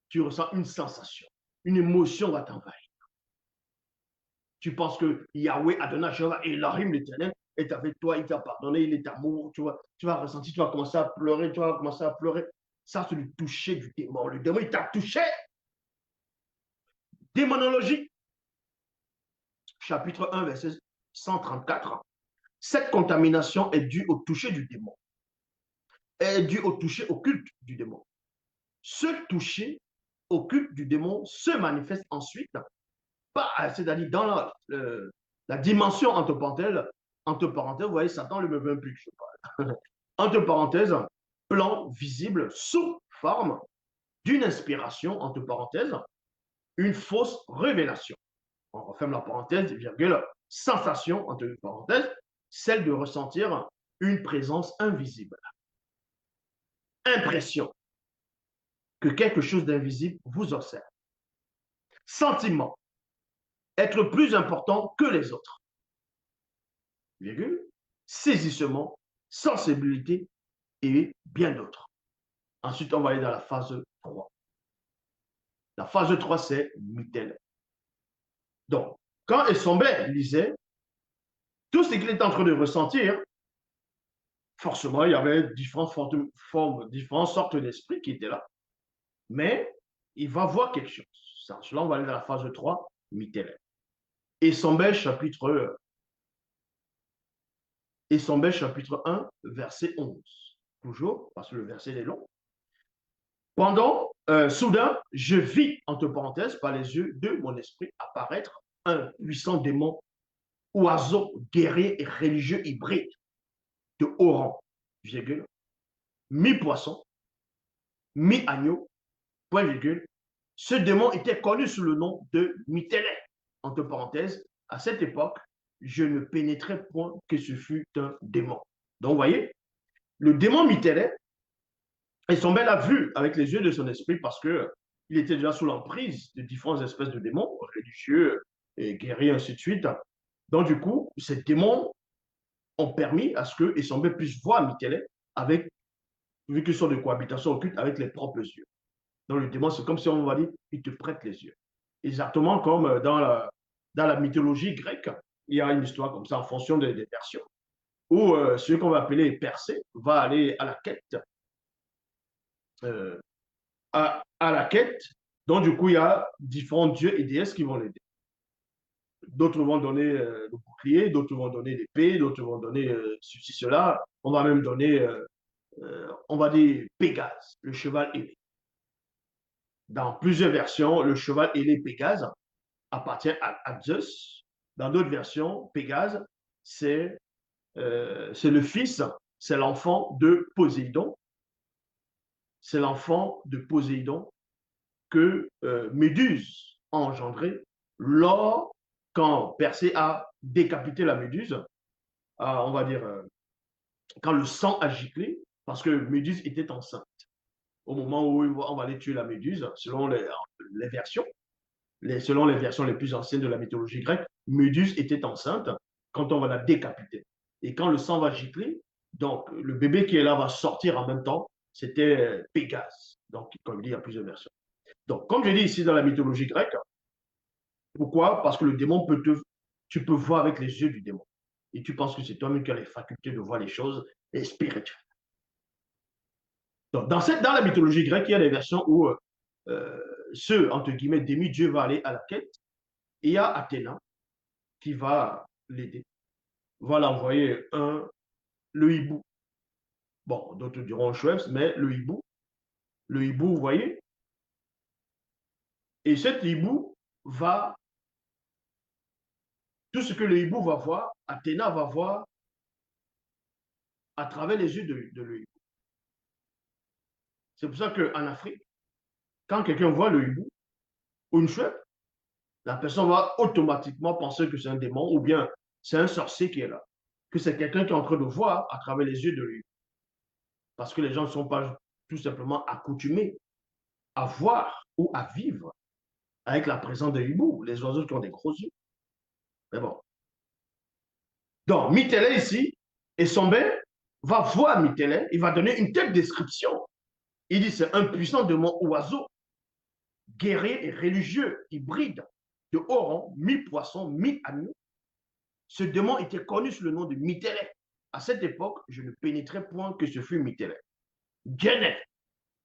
tu ressens une sensation, une émotion va t'envahir. Tu penses que Yahweh, Adonai, Jéhovah, Elohim, l'Éternel, est avec toi, il t'a pardonné, il est amour, tu vas ressentir, tu vas commencer à pleurer, tu vas commencer à pleurer. Ça, c'est le toucher du démon. Le démon, il t'a touché. Démonologie, chapitre 1, verset 134. Cette contamination est due au toucher du démon. Elle est due au toucher occulte du démon. Ce toucher occulte du démon se manifeste ensuite, c'est-à-dire dans la dimension entre parenthèses, vous voyez, Satan lui me veut un plus que je parle. Entre parenthèses, plan visible sous forme d'une inspiration, entre parenthèses, une fausse révélation. On referme la parenthèse, virgule, sensation, entre parenthèses, celle de ressentir une présence invisible. Impression que quelque chose d'invisible vous observe. Sentiment, être plus important que les autres. Virgule, saisissement, sensibilité et bien d'autres. Ensuite, on va aller dans la phase 3. La phase 3, c'est Mitel. Donc, quand Essombé lisait, tout ce qu'il est en train de ressentir, forcément, il y avait différentes formes, différentes sortes d'esprits qui étaient là. Mais il va voir quelque chose. Sans cela, on va aller dans la phase 3, Mitel. Essombé, chapitre 1, verset 11. Toujours, parce que le verset est long. Soudain, je vis, entre parenthèses, par les yeux de mon esprit, apparaître un puissant démon, oiseau, guerrier et religieux hybride, de haut rang, virgule, mi-poisson, mi-agneau, point virgule. Ce démon était connu sous le nom de Mitélé. Entre parenthèses, à cette époque, je ne pénétrais point que ce fut un démon. Donc, vous voyez, le démon Mitélé, Essombé l'a vu avec les yeux de son esprit parce que il était déjà sous l'emprise de différentes espèces de démons, religieux, et guerriers, ainsi de suite. Donc, du coup, ces démons ont permis à ce que Essombé puisse voir Mitélé avec, vu qu'ils sont de cohabitation occulte, avec les propres yeux. Donc, le démon, c'est comme si on va dire, il te prête les yeux. Exactement comme dans la mythologie grecque, il y a une histoire comme ça en fonction des versions, où celui qu'on va appeler Persée va aller à la quête euh, à la quête. Donc, du coup, il y a différents dieux et déesses qui vont l'aider. D'autres vont donner le bouclier, d'autres vont donner l'épée, d'autres vont donner ceci, cela. On va même donner, on va dire, Pégase, le cheval ailé. Dans plusieurs versions, le cheval ailé Pégase appartient à Zeus. Dans d'autres versions, Pégase, c'est le fils, c'est l'enfant de Poséidon. C'est l'enfant de Poséidon que Méduse a engendré quand Persée a décapité la Méduse, on va dire, quand le sang a giclé, parce que Méduse était enceinte. Au moment où on va aller tuer la Méduse, selon les versions, selon les versions les plus anciennes de la mythologie grecque, Méduse était enceinte quand on va la décapiter. Et quand le sang va gicler, donc le bébé qui est là va sortir en même temps, c'était Pégase. Donc, comme il dit, il y a plusieurs versions. Donc, comme je dis ici dans la mythologie grecque, pourquoi? Parce que le démon tu peux voir avec les yeux du démon. Et tu penses que c'est toi-même qui as les facultés de voir les choses spirituelles. Donc, dans la mythologie grecque, il y a des versions où ce, entre guillemets, demi-dieu va aller à la quête. Et il y a Athéna qui va l'aider, va l'envoyer le hibou. Bon, d'autres diront Schweppes, mais le hibou, vous voyez. Et cet hibou va, tout ce que le hibou va voir, Athéna va voir à travers les yeux de le hibou. C'est pour ça qu'en Afrique, quand quelqu'un voit le hibou ou une chouette, la personne va automatiquement penser que c'est un démon ou bien c'est un sorcier qui est là. Que c'est quelqu'un qui est en train de voir à travers les yeux de lui. Parce que les gens ne sont pas tout simplement accoutumés à voir ou à vivre avec la présence de hibou, les oiseaux qui ont des gros yeux. Mais bon. Donc, Mitélé ici, et son bain va voir Mitélé, il va donner une telle description. Il dit c'est un puissant démon oiseau guerrier et religieux hybride de haut rang, mi-poisson, mi-agneau. Ce démon était connu sous le nom de Mytélè. À cette époque, je ne pénétrais point que ce fut Mytélè. Guénet.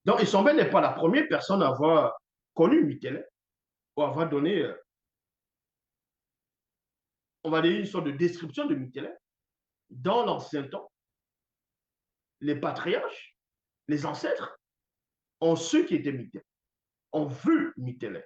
Donc, Issombel n'est pas la première personne à avoir connu Mytélè ou à avoir donné, on va dire, une sorte de description de Mytélè. Dans l'ancien temps, les patriarches, les ancêtres, ont su qui était Mytélè, ont vu Mytélè.